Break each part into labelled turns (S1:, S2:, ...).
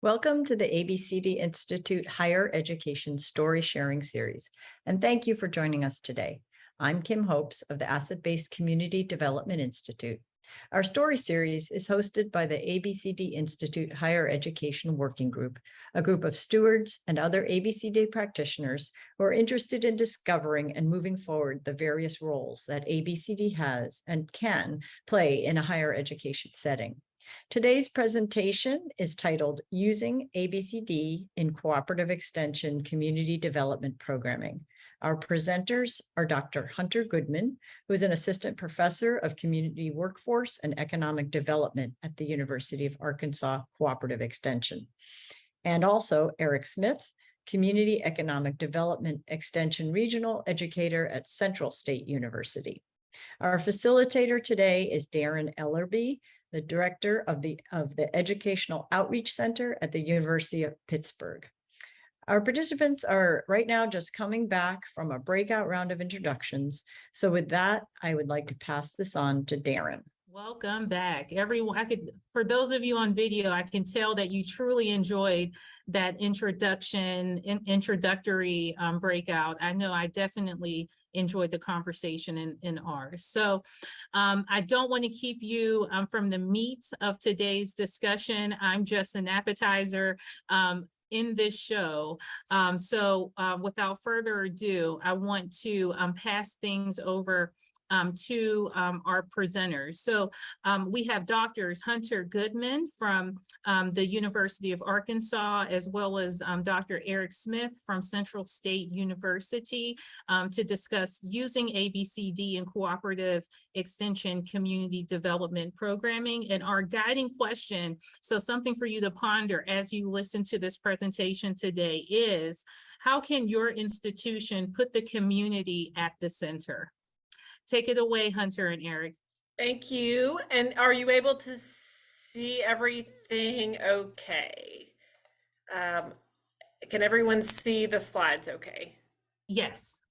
S1: Welcome to the ABCD Institute Higher Education Story Sharing Series, and thank you for joining us today. I'm Kim Hopes of the Asset-Based Community Development Institute. Our story series is hosted by the ABCD Institute Higher Education Working Group, a group of stewards and other ABCD practitioners who are interested in discovering and moving forward the various roles that ABCD has and can play in a higher education setting. Today's presentation is titled Using ABCD in Cooperative Extension Community Development Programming. Our presenters are Dr. Hunter Goodman, who is an assistant professor of community workforce and economic development at the University of Arkansas-Cooperative Extension, and also Eric Smith, Community Economic Development Extension Regional Educator at Central State University. Our facilitator today is Daren Ellerbee, the director of the Educational Outreach Center at the University of Pittsburgh. Our participants are right now just coming back from a breakout round of introductions. So with that, I would like to pass this on to Daren.
S2: Welcome back, everyone. For those of you on video, I can tell that you truly enjoyed that introductory breakout. I know I definitely enjoyed the conversation in ours. So I don't want to keep you from the meat of today's discussion. I'm just an appetizer in this show. Without further ado, I want to pass things over to our presenters. So we have Drs. Hunter Goodman from the University of Arkansas, as well as Dr. Eric Smith from Central State University to discuss using ABCD in Cooperative Extension Community Development Programming. And our guiding question, so something for you to ponder as you listen to this presentation today, is how can your institution put the community at the center? Take it away, Hunter and Eric.
S3: Thank you. And are you able to see everything okay? Can everyone see the slides okay?
S2: Yes.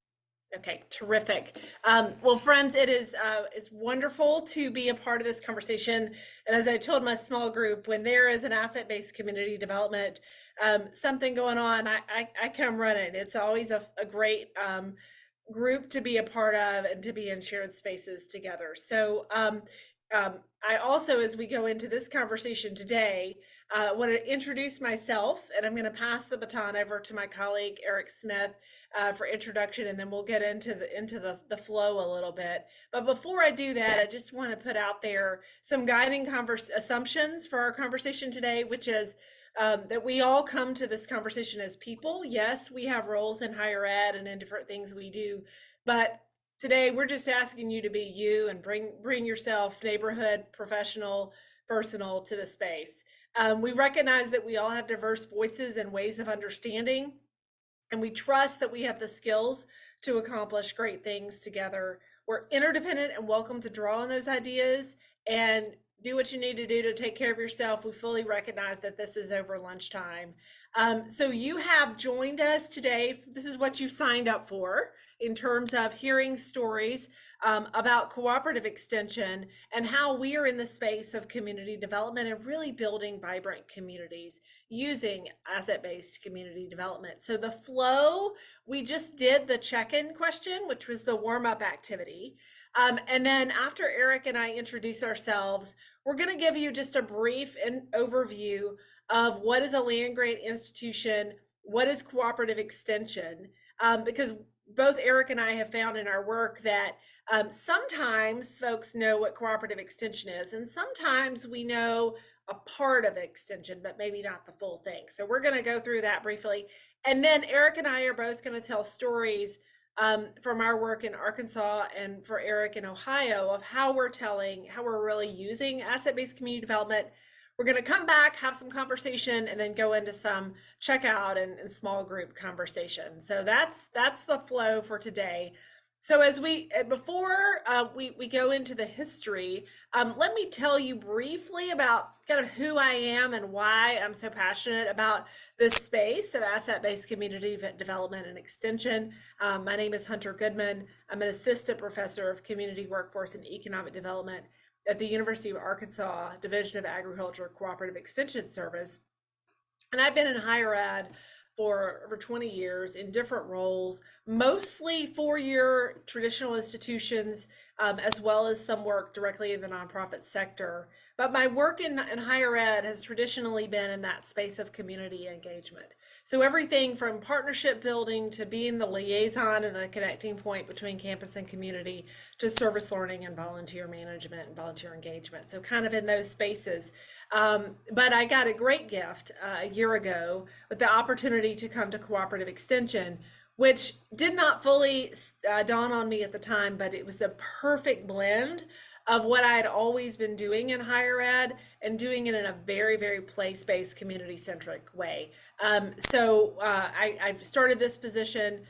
S3: Okay, terrific. Well, friends, it's wonderful to be a part of this conversation. And as I told my small group, when there is an asset-based community development, something going on, I come running. It's always a great group to be a part of and to be in shared spaces together. So I also, as we go into this conversation today, want to introduce myself, and I'm going to pass the baton over to my colleague Eric Smith for introduction, and then we'll get into the flow a little bit. But before I do that, I just want to put out there some guiding assumptions for our conversation today, which is that we all come to this conversation as people. Yes, we have roles in higher ed and in different things we do, but today we're just asking you to be you and bring yourself, neighborhood, professional, personal, to the space. We recognize that we all have diverse voices and ways of understanding, and we trust that we have the skills to accomplish great things together. We're interdependent and welcome to draw on those ideas and do what you need to do to take care of yourself. We fully recognize that this is over lunchtime. So you have joined us today. This is what you signed up for in terms of hearing stories about cooperative extension and how we are in the space of community development and really building vibrant communities using asset-based community development. So the flow, we just did the check-in question, which was the warm-up activity. And then after Eric and I introduce ourselves, we're going to give you just a brief overview of what is a land-grant institution, what is cooperative extension, because both Eric and I have found in our work that sometimes folks know what cooperative extension is, and sometimes we know a part of extension, but maybe not the full thing. So we're going to go through that briefly. And then Eric and I are both going to tell stories from our work in Arkansas and for Eric in Ohio of how we're really using asset-based community development. We're going to come back, have some conversation, and then go into some checkout and small group conversation. So that's the flow for today. So as before we go into the history, let me tell you briefly about kind of who I am and why I'm so passionate about this space of asset-based community development and extension. My name is Hunter Goodman. I'm an assistant professor of community workforce and economic development at the University of Arkansas Division of Agriculture Cooperative Extension Service. And I've been in higher ed for over 20 years in different roles, mostly four-year traditional institutions, as well as some work directly in the nonprofit sector. But my work in higher ed has traditionally been in that space of community engagement. So everything from partnership building to being the liaison and the connecting point between campus and community to service learning and volunteer management and volunteer engagement. So kind of in those spaces. But I got a great gift a year ago with the opportunity to come to Cooperative Extension, which did not fully dawn on me at the time, but it was the perfect blend of what I had always been doing in higher ed and doing it in a very, very place-based, community-centric way. I've started this position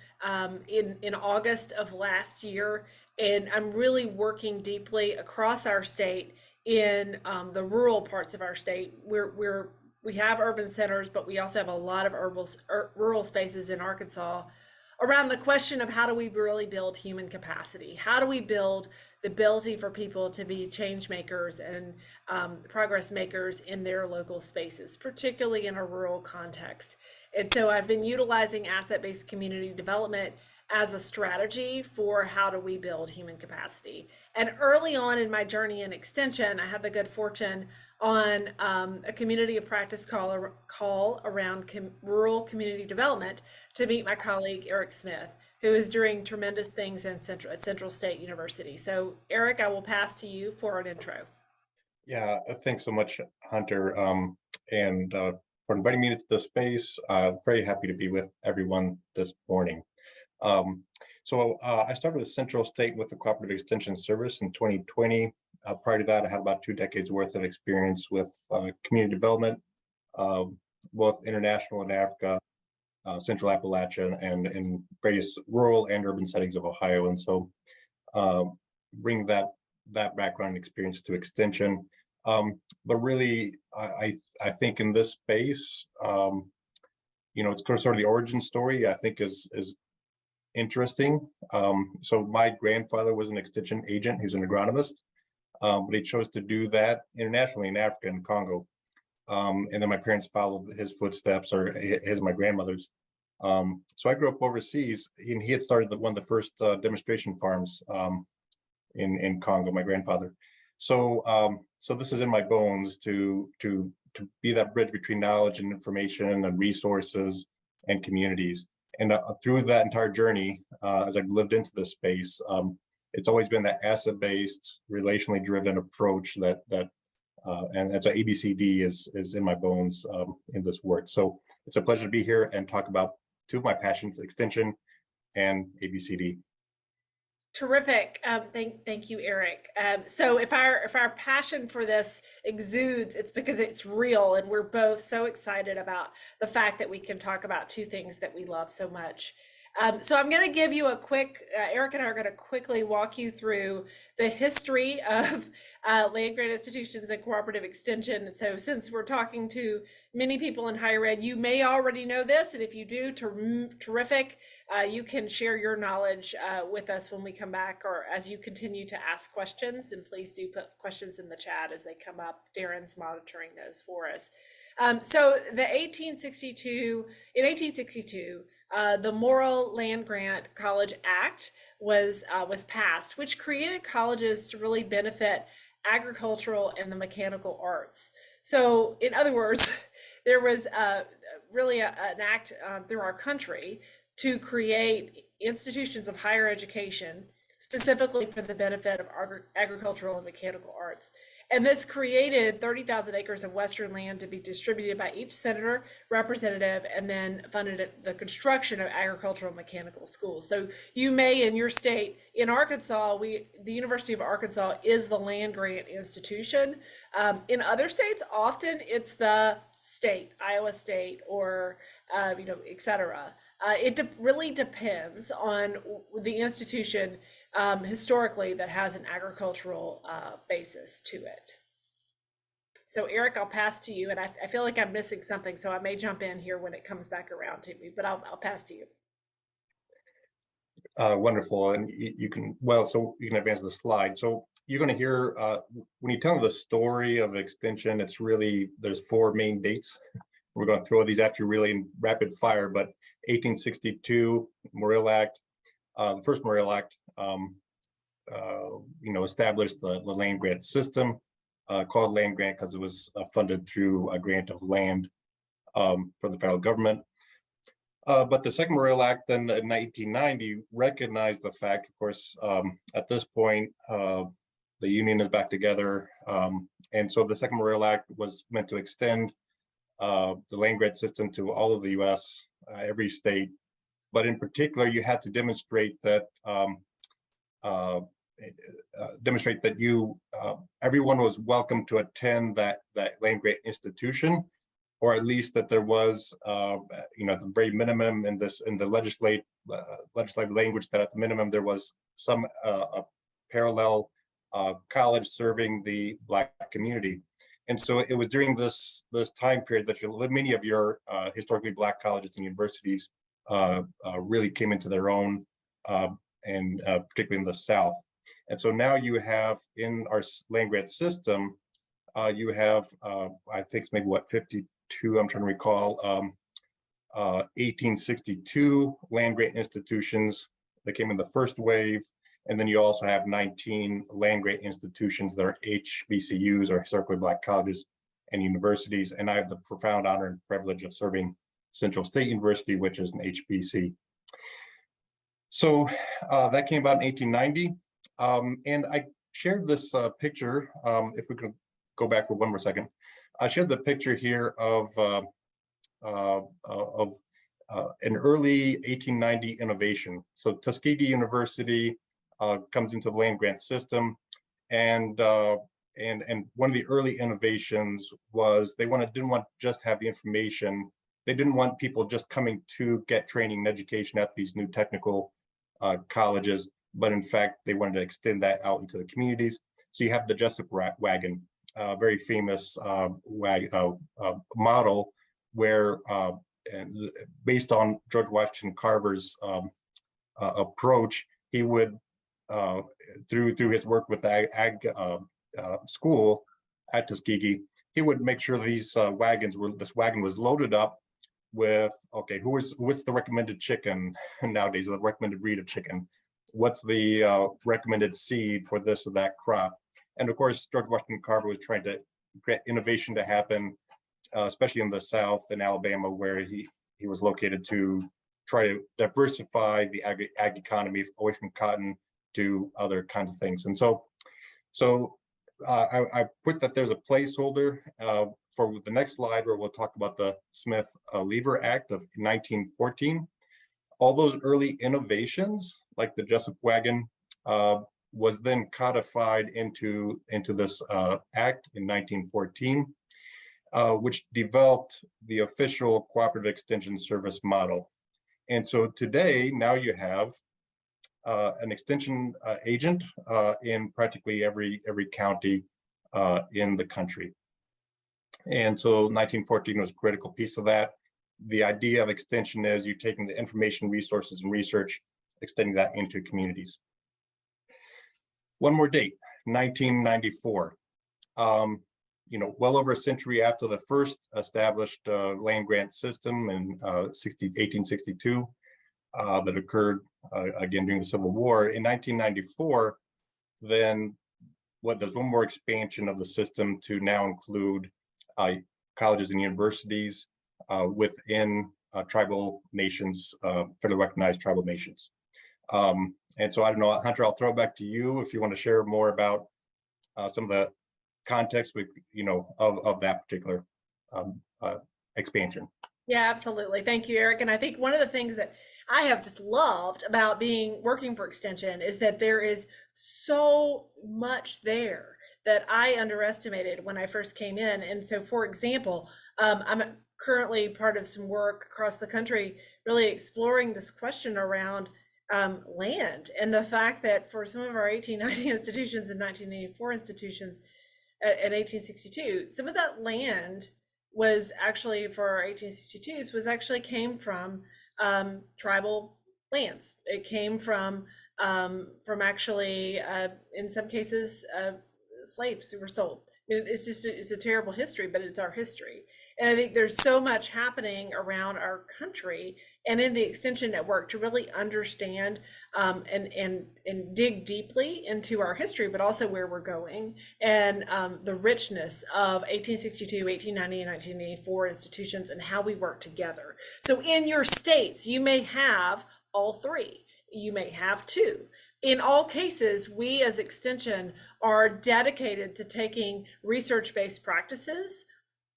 S3: in August of last year, and I'm really working deeply across our state in the rural parts of our state. We have urban centers, but we also have a lot of rural spaces in Arkansas around the question of how do we really build human capacity? How do we build the ability for people to be change makers and progress makers in their local spaces, particularly in a rural context? And so I've been utilizing asset-based community development as a strategy for how do we build human capacity. And early on in my journey in Extension, I had the good fortune on a community of practice call around rural community development to meet my colleague, Eric Smith, who is doing tremendous things at Central State University. So Eric, I will pass to you for an intro.
S4: Yeah, thanks so much, Hunter, and for inviting me into the space. Very happy to be with everyone this morning. I started with Central State with the Cooperative Extension Service in 2020. Prior to that, I had about 2 decades worth of experience with community development, both international and Africa, Central Appalachia, and in various rural and urban settings of Ohio. And so bring that background experience to Extension. But really, I think in this space, it's sort of the origin story, I think is interesting. So my grandfather was an Extension agent. He was an agronomist, but he chose to do that internationally in Africa and Congo. And then my parents followed his footsteps, or my grandmother's. So I grew up overseas, and he had started one of the first demonstration farms in Congo, my grandfather. So this is in my bones to be that bridge between knowledge and information and resources and communities. And through that entire journey, as I've lived into this space, it's always been that asset-based, relationally driven approach and that's what ABCD is in my bones in this work. So it's a pleasure to be here and talk about two of my passions, Extension and ABCD.
S3: Terrific. Thank you, Eric. So if our passion for this exudes, it's because it's real, and we're both so excited about the fact that we can talk about two things that we love so much. So I'm going to give you a quick, Eric and I are going to quickly walk you through the history of land-grant institutions and cooperative extension. So since we're talking to many people in higher ed, you may already know this, and if you do, terrific. You can share your knowledge with us when we come back, or as you continue to ask questions, and please do put questions in the chat as they come up. Daren's monitoring those for us. So in 1862, the Morrill Land Grant College Act was passed, which created colleges to really benefit agricultural and the mechanical arts. So in other words, there was really an act through our country to create institutions of higher education specifically for the benefit of agricultural and mechanical arts. And this created 30,000 acres of Western land to be distributed by each senator, representative, and then funded the construction of agricultural and mechanical schools. So you may, in your state, in Arkansas, the University of Arkansas is the land grant institution. In other states, often it's the state, Iowa State, or et cetera. It really depends on the institution historically that has an agricultural basis to it. So Eric, I'll pass to you, and I feel like I'm missing something, so I may jump in here when it comes back around to me, but I'll pass to you.
S4: Wonderful, and you can advance the slide. So you're going to hear, when you tell the story of Extension, it's really, there's 4 main dates. We're going to throw these at you really in rapid fire, but 1862 Morrill Act, the first Morrill Act, established the land grant system, called land grant because it was funded through a grant of land from the federal government. But the second Morrill Act then in 1990 recognized the fact, of course, at this point, the union is back together. And so the second Morrill Act was meant to extend the land grant system to all of the US, every state. But in particular, you had to demonstrate that everyone was welcome to attend that land grant institution, or at least that there was, the very minimum in the legislative language, that at the minimum there was some parallel college serving the Black community. And so it was during this time period that many of your historically Black colleges and universities really came into their own, and particularly in the South. And so now you have in our land grant system, you have, I think it's maybe 52, I'm trying to recall, 1862 land grant institutions that came in the first wave. And then you also have 19 land grant institutions that are HBCUs, or historically Black colleges and universities. And I have the profound honor and privilege of serving Central State University, which is an HBC. So that came about in 1890. And I shared this picture, if we could go back for one more second. I shared the picture here of an early 1890 innovation. So Tuskegee University comes into the land grant system, and one of the early innovations was they didn't want just to have the information. They didn't want people just coming to get training and education at these new technical colleges, but in fact they wanted to extend that out into the communities. So you have the Jessup wagon, very famous model, where and based on George Washington Carver's approach, he would through his work with the ag school at Tuskegee, he would make sure this wagon was loaded up with, okay, what's the recommended chicken nowadays, the recommended breed of chicken, what's the recommended seed for this or that crop. And of course, George Washington Carver was trying to get innovation to happen, especially in the South in Alabama, where he was located, to try to diversify the ag economy away from cotton to other kinds of things. And so I put that there's a placeholder for the next slide, where we'll talk about the Smith-Lever Act of 1914. All those early innovations, like the Jessup wagon, was then codified into this act in 1914, which developed the official Cooperative Extension Service model. And so today, now you have an extension agent in practically every county in the country. And so 1914 was a critical piece of that. The idea of extension is you taking the information, resources, and research, extending that into communities. One more date, 1994. Well over a century after the first established land grant system in 1862 that occurred again during the Civil War. In 1994, then there's one more expansion of the system to now include colleges and universities within tribal nations, federally recognized tribal nations. And so I don't know, Hunter, I'll throw it back to you if you want to share more about some of the context of that particular expansion.
S3: Yeah, absolutely. Thank you, Eric. And I think one of the things that I have just loved about working for Extension is that there is so much there that I underestimated when I first came in. And so, for example, I'm currently part of some work across the country, really exploring this question around land, and the fact that for some of our 1890 institutions and 1984 institutions and 1862, some of that land was actually, for our 1862s, was actually came from tribal lands. It came from actually, in some cases, slaves who were sold. It's a terrible history, but it's our history. And I think there's so much happening around our country and in the extension network to really understand and dig deeply into our history, but also where we're going and the richness of 1862, 1890, and 1984 institutions and how we work together. So in your states, you may have all three, you may have two. In all cases, we as Extension are dedicated to taking research-based practices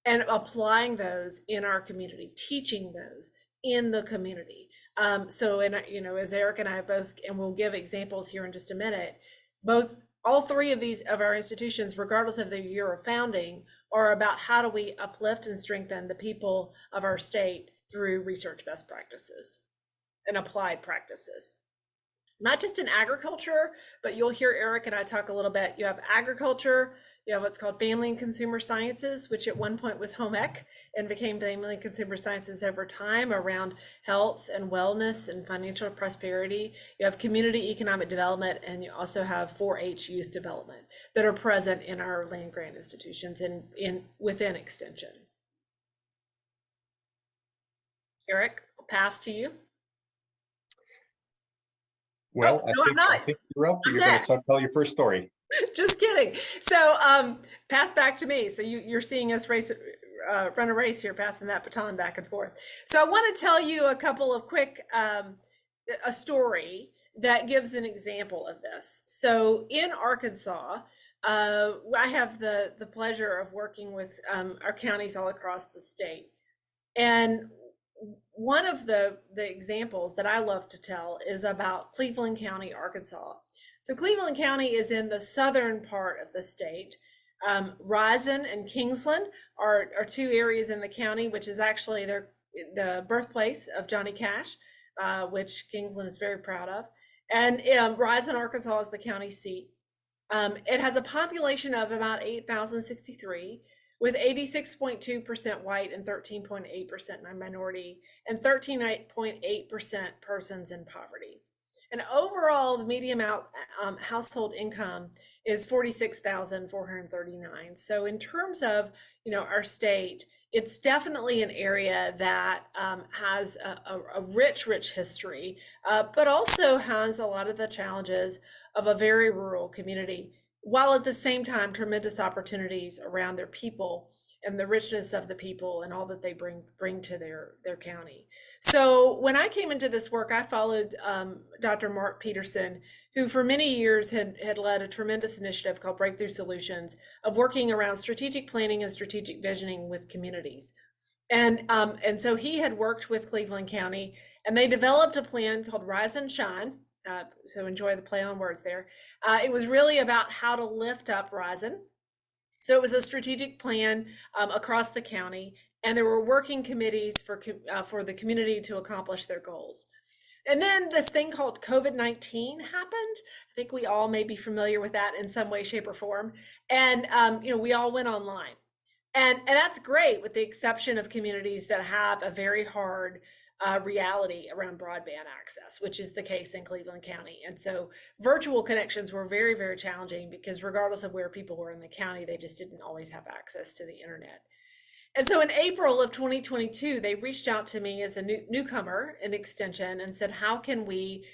S3: and applying those in our community, teaching those in the community. So, and you know, as Eric and I both, and we'll give examples here in just a minute, all three of these of our institutions, regardless of their year of founding, are about how do we uplift and strengthen the people of our state through research best practices and applied practices. Not just in agriculture, but you'll hear Eric and I talk a little bit. You have agriculture, you have what's called family and consumer sciences, which at one point was home ec and became family and consumer sciences over time around health and wellness and financial prosperity. You have community economic development, and you also have 4-H youth development that are present in our land grant institutions and within Extension. Eric, I'll pass to you.
S4: Well,
S3: Oh, no,
S4: I think you're up. You're going to tell your first story.
S3: Just kidding. So pass back to me. So you're seeing us run a race here, passing that baton back and forth. So I want to tell you a couple of quick, a story that gives an example of this. So in Arkansas, I have the pleasure of working with our counties all across the state. And one of the examples that I love to tell is about Cleveland County, Arkansas. So Cleveland County is in the southern part of the state. Rison and Kingsland are two areas in the county, which is actually the birthplace of Johnny Cash, which Kingsland is very proud of. And Rison, Arkansas is the county seat. It has a population of about 8,063. With 86.2% white and 13.8% minority and 13.8% persons in poverty. And overall, the median household income is 46,439. So in terms of, you know, our state, it's definitely an area that has a rich history, but also has a lot of the challenges of a very rural community, while at the same time, tremendous opportunities around their people and the richness of the people and all that they bring to their county. So when I came into this work, I followed Dr. Mark Peterson, who for many years had led a tremendous initiative called Breakthrough Solutions of working around strategic planning and strategic visioning with communities. And so he had worked with Cleveland County, and they developed a plan called Rise and Shine. So enjoy the play on words there. It was really about how to lift up Rison. So it was a strategic plan across the county, and there were working committees for the community to accomplish their goals. And then this thing called COVID-19 happened. I think we all may be familiar with that in some way, shape, or form. And you know, we all went online, and that's great, with the exception of communities that have a very hard reality around broadband access, which is the case in Cleveland County. And so virtual connections were very challenging, because regardless of where people were in the county, they just didn't always have access to the internet. And so in April of 2022, they reached out to me as a newcomer in Extension and said, how can we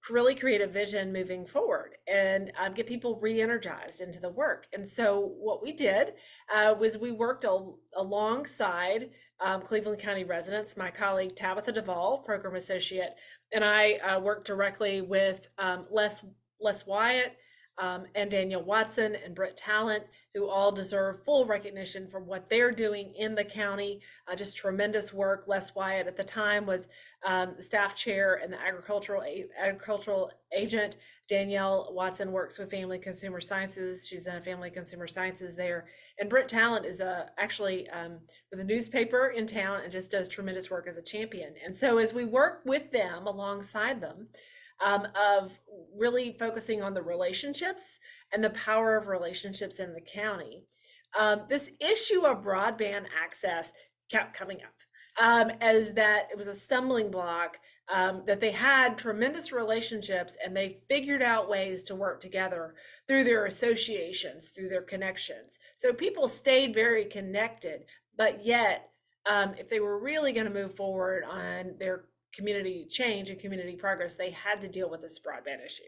S3: really create a vision moving forward and get people re-energized into the work? And so what we did was we worked alongside Cleveland County residents. My colleague Tabitha Duvall, program associate, and I worked directly with Les Wyatt and Danielle Watson and Britt Talent, who all deserve full recognition for what they're doing in the county. Just tremendous work. Les Wyatt at the time was the staff chair and the agricultural agent. Danielle Watson works with Family Consumer Sciences. She's in Family Consumer Sciences there. And Britt Talent is actually with a newspaper in town and just does tremendous work as a champion. And so as we work with them, alongside them, of really focusing on the relationships and the power of relationships in the county, this issue of broadband access kept coming up as that it was a stumbling block, that they had tremendous relationships and they figured out ways to work together through their associations, through their connections. So people stayed very connected, but yet, if they were really going to move forward on their community change and community progress, they had to deal with this broadband issue.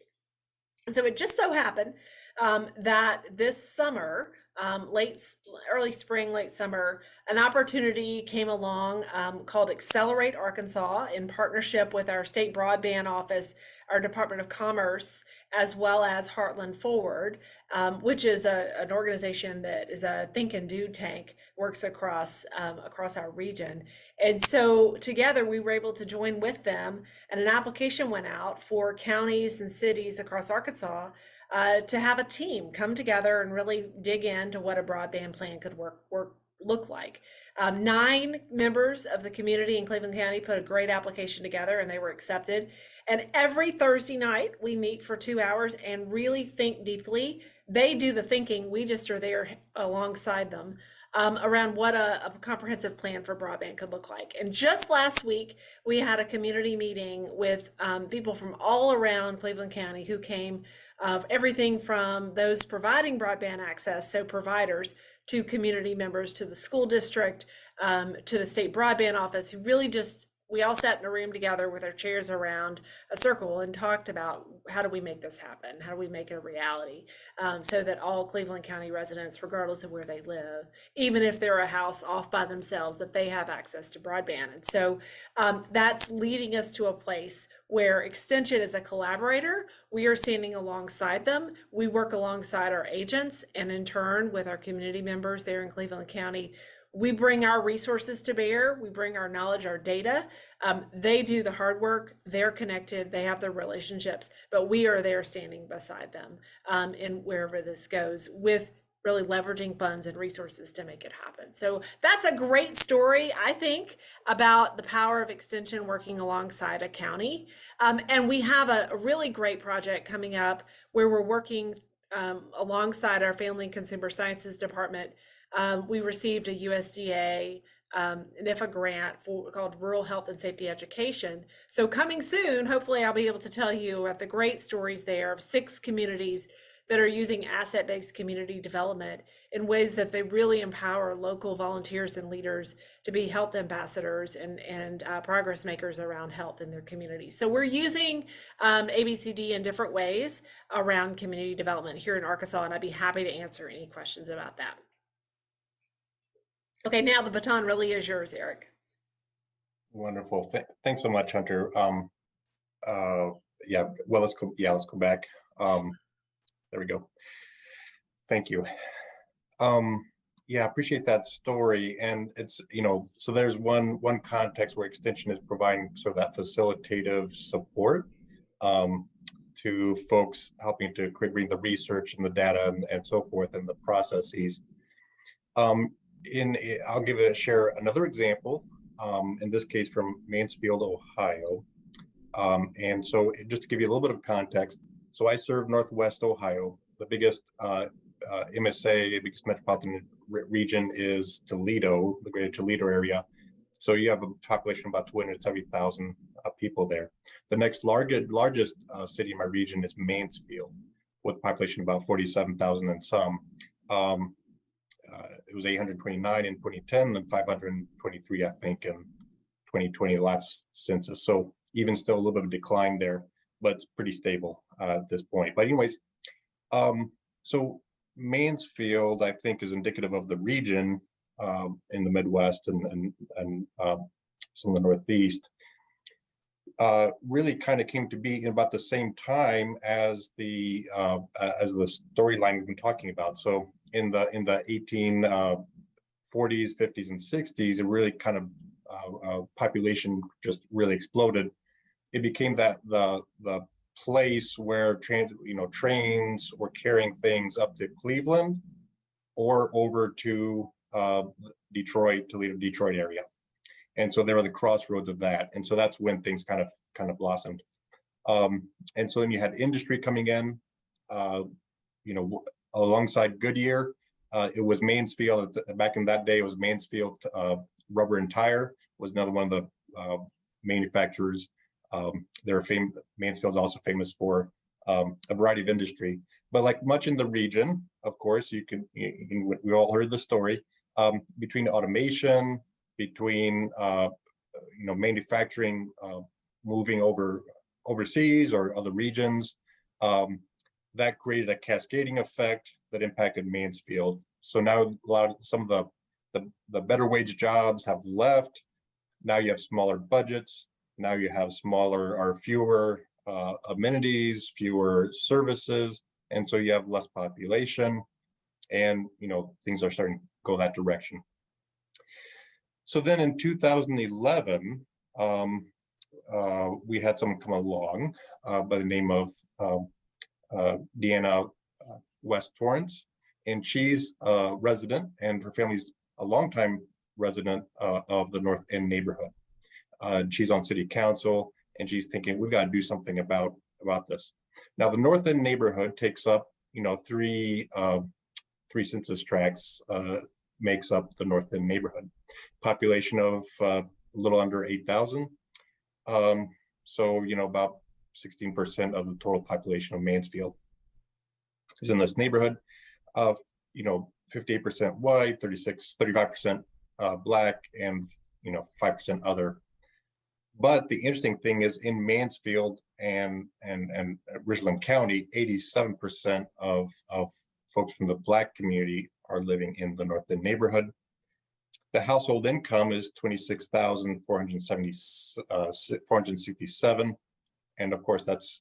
S3: And so it just so happened that this summer, early spring, late summer, an opportunity came along called Accelerate Arkansas in partnership with our state broadband office, our Department of Commerce, as well as Heartland Forward, which is an organization that is a think and do tank, works across our region. And so together we were able to join with them, and an application went out for counties and cities across Arkansas to have a team come together and really dig into what a broadband plan could look like. 9 members of the community in Cleveland County put a great application together, and they were accepted. And every Thursday night we meet for 2 hours and really think deeply. They do the thinking, we just are there alongside them around what a comprehensive plan for broadband could look like. And just last week, we had a community meeting with people from all around Cleveland County who came of everything from those providing broadband access, so providers, to community members, to the school district, to the state broadband office, who really just, we all sat in a room together with our chairs around a circle and talked about how do we make this happen? How do we make it a reality so that all Cleveland County residents, regardless of where they live, even if they're a house off by themselves, that they have access to broadband. And so that's leading us to a place where Extension is a collaborator. We are standing alongside them. We work alongside our agents, and in turn with our community members there in Cleveland County, we bring our resources to bear. We bring our knowledge, our data. They do the hard work. They're connected. They have their relationships, but we are there standing beside them in wherever this goes, with really leveraging funds and resources to make it happen. So that's a great story, I think, about the power of Extension working alongside a county. And we have a really great project coming up where we're working alongside our Family and Consumer Sciences Department. We received a USDA NIFA grant called Rural Health and Safety Education. So coming soon, hopefully I'll be able to tell you about the great stories there of 6 communities that are using asset-based community development in ways that they really empower local volunteers and leaders to be health ambassadors and progress makers around health in their communities. So we're using ABCD in different ways around community development here in Arkansas, and I'd be happy to answer any questions about that. Okay, now the baton really is yours, Eric.
S4: Wonderful. Thanks so much, Hunter. Yeah, well, let's go back. There we go. Thank you. Yeah, appreciate that story. And it's, so there's one context where Extension is providing sort of that facilitative support to folks, helping to bring the research and the data and so forth and the processes. I'll share another example, in this case from Mansfield, Ohio. And so just to give you a little bit of context, so I serve Northwest Ohio. The biggest MSA, the biggest metropolitan region is Toledo, the greater Toledo area. So you have a population of about 270,000 people there. The next largest city in my region is Mansfield, with a population of about 47,000 and some. It was 829 in 2010 and 523, I think, in 2020, last census. So even still a little bit of decline there, but it's pretty stable at this point. But anyways, so Mansfield, I think, is indicative of the region in the Midwest and some of the Northeast. Really kind of came to be in about the same time as the storyline we've been talking about. So in the 1840s, 50s, and 60s, it really kind of population just really exploded. It became that the place where trains were carrying things up to Cleveland or over to Detroit, Toledo, Detroit area. And so they were the crossroads of that. And so that's when things kind of blossomed. And so then you had industry coming in, alongside Goodyear. It was Mansfield, back in that day, it was Mansfield Rubber and Tire was another one of the manufacturers. Mansfield's also famous for a variety of industry. But like much in the region, of course, we all heard the story. between automation, between manufacturing moving overseas or other regions, that created a cascading effect that impacted Mansfield. So now some of the better wage jobs have left. Now you have smaller budgets. Now you have smaller or fewer amenities, fewer services, and so you have less population, and things are starting to go that direction. So then in 2011, we had someone come along by the name of Deanna West Torrance, and she's a resident, and her family's a longtime resident of the North End neighborhood. She's on city council, and she's thinking we've got to do something about this. Now, the North End neighborhood takes up, three census tracts makes up the North End neighborhood. Population of a little under 8,000. So, about 16% of the total population of Mansfield is in this neighborhood of, 58% white, 35% Black, and, 5% other. But the interesting thing is in Mansfield and Richland County, 87% of folks from the Black community are living in the North End neighborhood. The household income is $26,467, and of course that's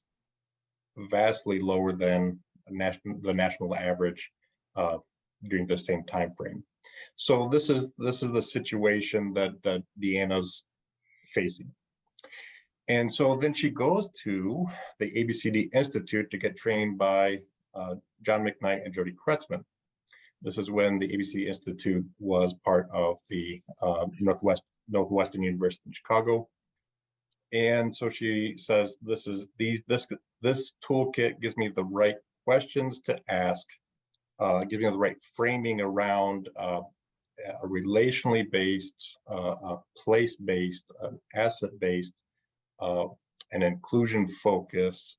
S4: vastly lower than the national average during the same time frame. So this is the situation that Deanna's facing. And so then she goes to the ABCD Institute to get trained by John McKnight and Jody Kretzman. This is when the ABCD Institute was part of the Northwestern University in Chicago. And so she says, this toolkit gives me the right questions to ask, gives me the right framing around a relationally based, place-based, asset-based, an inclusion-focused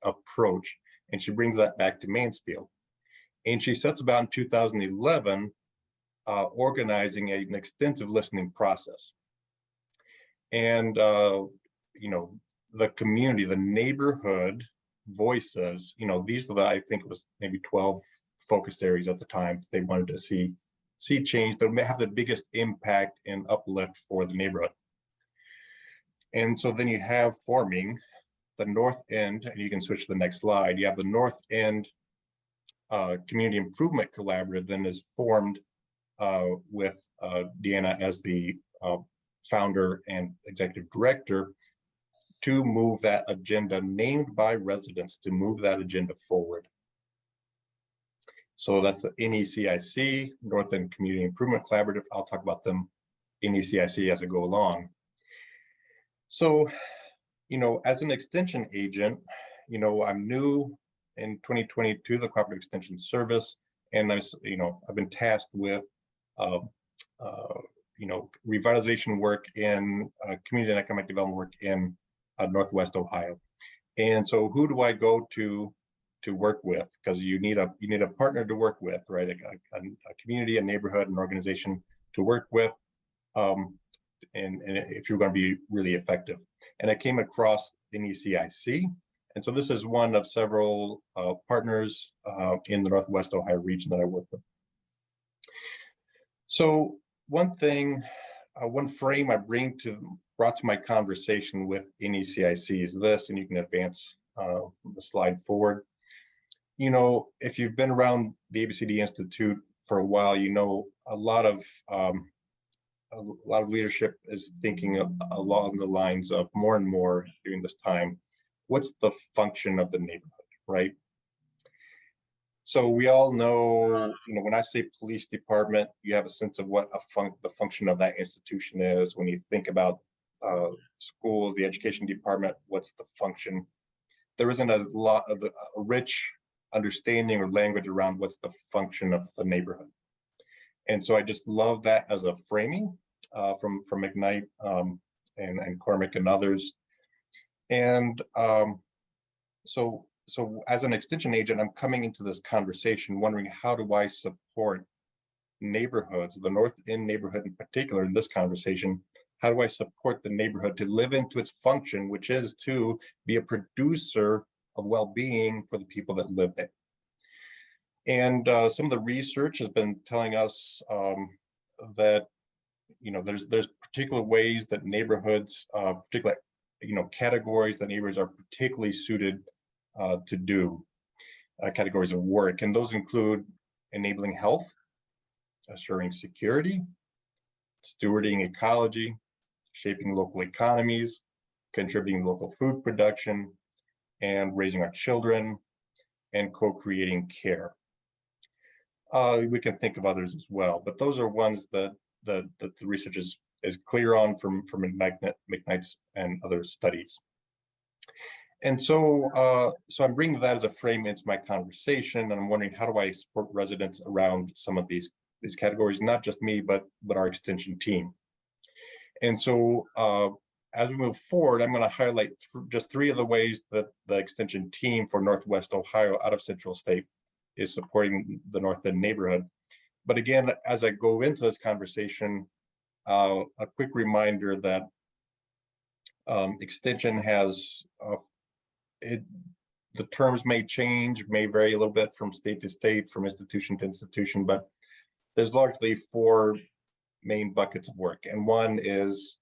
S4: approach. And she brings that back to Mansfield. And she sets about in 2011, organizing an extensive listening process. And, the community, the neighborhood voices, these are I think it was maybe 12 focused areas at the time they wanted to see change that may have the biggest impact and uplift for the neighborhood. And so then you have forming the North End, and you can switch to the next slide. You have the North End Community Improvement Collaborative then is formed with Deanna as the founder and executive director to move that agenda, named by residents, to move that agenda forward. So that's the NECIC, North End Community Improvement Collaborative. I'll talk about them, NECIC, as I go along. So, as an extension agent, I'm new in 2022, the Cooperative Extension Service, and I've been tasked with, revitalization work in community and economic development work in Northwest Ohio. And so, who do I go to work with? Because you need a partner to work with, right? A community, a neighborhood, an organization to work with, and if you're going to be really effective. And I came across NECIC. And so this is one of several partners in the Northwest Ohio region that I work with. So one thing, one frame I brought to my conversation with NECIC is this, and you can advance the slide forward. If you've been around the ABCD Institute for a while, a lot of leadership is thinking along the lines of more and more during this time, what's the function of the neighborhood, right? So we all know, when I say police department, you have a sense of what the function of that institution is. When you think about schools, the education department, what's the function? There isn't a lot of a rich understanding or language around what's the function of the neighborhood. And so I just love that as a framing from McKnight and Cormac and others. And so as an extension agent, I'm coming into this conversation wondering, how do I support neighborhoods, the North End neighborhood in particular in this conversation, how do I support the neighborhood to live into its function, which is to be a producer of well-being for the people that live there. And some of the research has been telling us that, you know, there's particular ways that neighborhoods, particular, you know, categories that neighborhoods are particularly suited to do, categories of work. And those include enabling health, assuring security, stewarding ecology, shaping local economies, contributing to local food production, and raising our children, and co-creating care. We can think of others as well, but those are ones that the research is clear on from McKnight's and other studies. And so I'm bringing that as a frame into my conversation, and I'm wondering, how do I support residents around some of these categories, not just me, but our extension team. And so as we move forward, I'm going to highlight just 3 of the ways that the extension team for Northwest Ohio out of Central State is supporting the North End neighborhood. But again, as I go into this conversation, a quick reminder that extension has, the terms may change, may vary a little bit from state to state, from institution to institution, but there's largely 4 main buckets of work. And one is,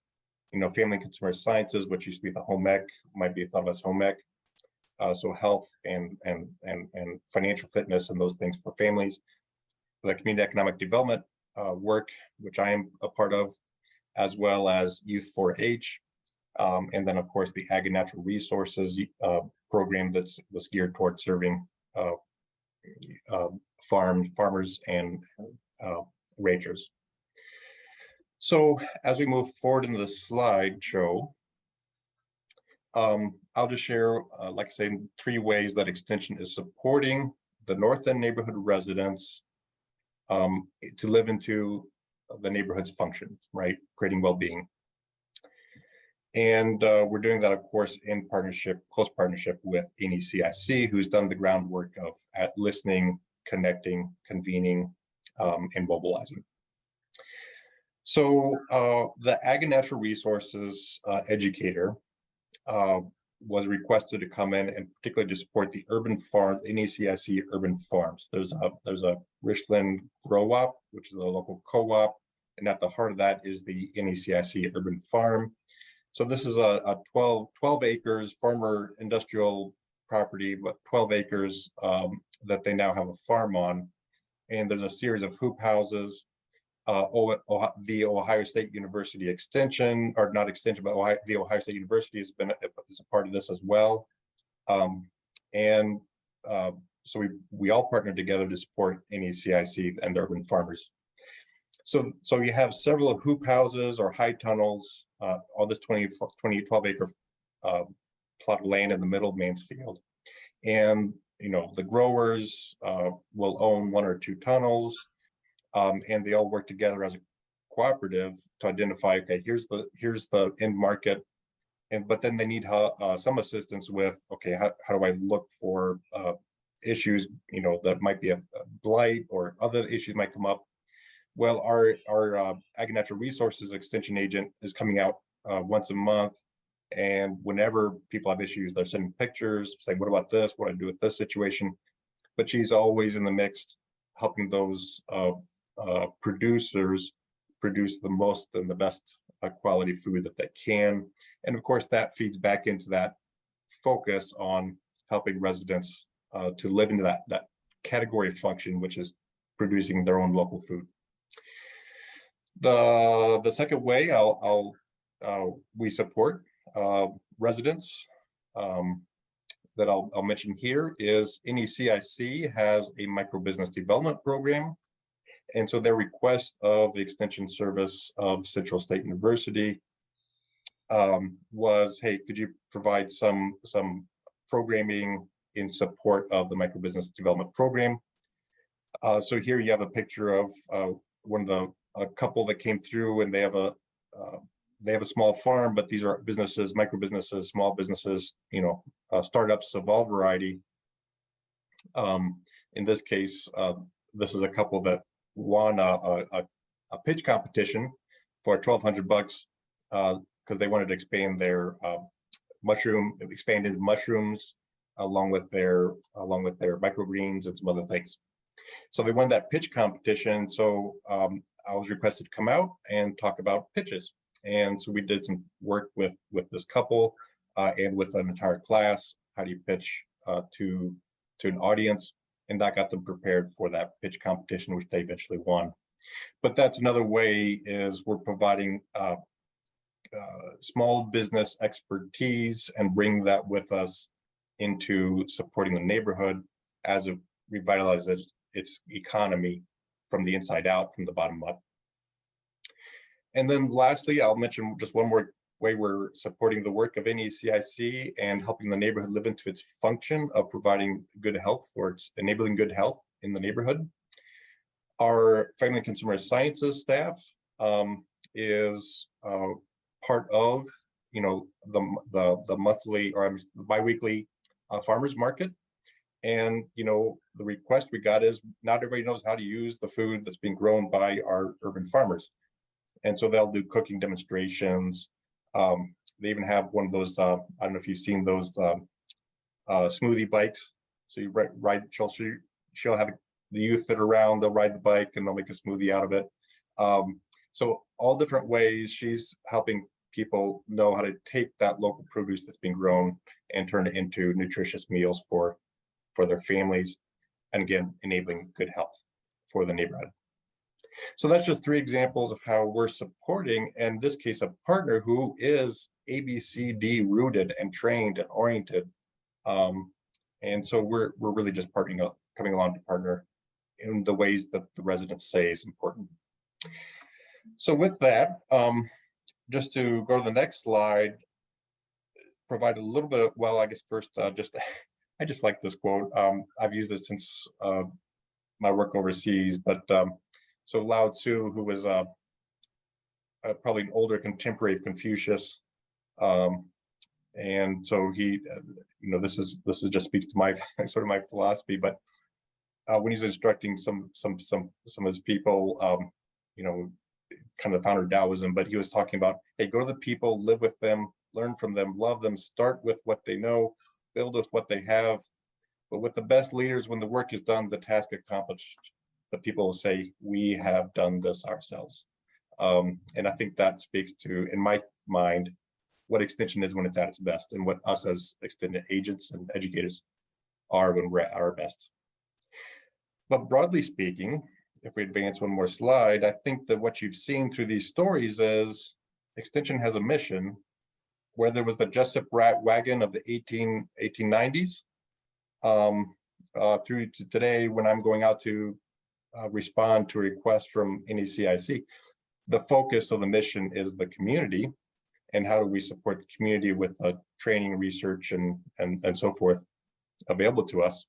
S4: you know, family and consumer sciences, which used to be the home ec, might be thought of as home ec. So health and financial fitness and those things for families. The community economic development work, which I am a part of, as well as Youth 4-H. And then of course the Ag and Natural Resources program was geared towards serving farmers and ranchers. So as we move forward into the slideshow, I'll just share, like I say, 3 ways that extension is supporting the North End neighborhood residents to live into the neighborhood's functions, right? Creating well-being. And we're doing that, of course, in partnership, close partnership with NECIC, who's done the groundwork of listening, connecting, convening, and mobilizing. So the Ag and Natural Resources Educator was requested to come in and particularly to support the urban farm, NECIC urban farms. There's a Richland Grow-Op, which is a local co-op, and at the heart of that is the NECIC urban farm. So this is a 12 acres former industrial property, but 12 acres that they now have a farm on. And there's a series of hoop houses. The Ohio State University Extension, or not Extension, but the Ohio State University is a part of this as well. So we all partnered together to support NECIC and urban farmers. So you have several hoop houses or high tunnels, all this 12 acre plot of land in the middle of Mansfield. And, you know, the growers will own 1 or 2 tunnels, and they all work together as a cooperative to identify, okay, here's the end market. But then they need some assistance with, okay, how do I look for issues, you know, that might be a blight or other issues might come up. Well, our Ag and Natural Resources Extension agent is coming out once a month, and whenever people have issues, they're sending pictures, saying, what about this? What do I do with this situation? But she's always in the mix, helping those producers produce the most and the best quality food that they can. And of course, that feeds back into that focus on helping residents to live into that category of function, which is producing their own local food. The second way we support residents that I'll mention here is NECIC has a micro business development program. And so their request of the Extension Service of Central State University was, hey, could you provide some programming in support of the micro business development program? So here you have a picture of a couple that came through, and they have a small farm, but these are businesses, micro businesses, small businesses, you know, startups of all variety. In this case, this is a couple that won a pitch competition for $1,200 because they wanted to expand their expand into mushrooms along with their microgreens and some other things. So they won that pitch competition. So I was requested to come out and talk about pitches. And so we did some work with this couple and with an entire class. How do you pitch to an audience? And that got them prepared for that pitch competition, which they eventually won. But that's another way is we're providing small business expertise and bring that with us into supporting the neighborhood as it revitalizes its economy from the inside out, from the bottom up. And then lastly, I'll mention just one more way we're supporting the work of NECIC and helping the neighborhood live into its function of providing good health, or it's enabling good health in the neighborhood. Our Family and Consumer Sciences staff is part of, the monthly or biweekly farmers market. And, the request we got is not everybody knows how to use the food that's being grown by our urban farmers. And so they'll do cooking demonstrations. They even have one of those, I don't know if you've seen those smoothie bikes. So you ride, she'll have the youth that are around, they'll ride the bike and they'll make a smoothie out of it. So all different ways she's helping people know how to take that local produce that's being grown and turn it into nutritious meals for their families. And again, enabling good health for the neighborhood. So that's just 3 examples of how we're supporting, and in this case, a partner who is ABCD rooted and trained and oriented. And so we're really just partnering up, coming along to partner in the ways that the residents say is important. So with that, just to go to the next slide, provide a little bit of, well, I guess first, I just like this quote. I've used this since my work overseas, but so Lao Tzu, who was probably an older contemporary of Confucius, and so he, this is just speaks to my sort of my philosophy. But when he's instructing some of his people, kind of the founder of Taoism, but he was talking about, hey, go to the people, live with them, learn from them, love them, start with what they know, build with what they have. But with the best leaders, when the work is done, the task accomplished, the people will say, we have done this ourselves. And I think that speaks to, in my mind, what Extension is when it's at its best, and what us as extended agents and educators are when we're at our best. But broadly speaking, if we advance one more slide, I think that what you've seen through these stories is Extension has a mission, where there was the Jessup wagon of the 1890s through to today, when I'm going out to respond to a request from NECIC. The focus of the mission is the community, and how do we support the community with training, research, and so forth available to us.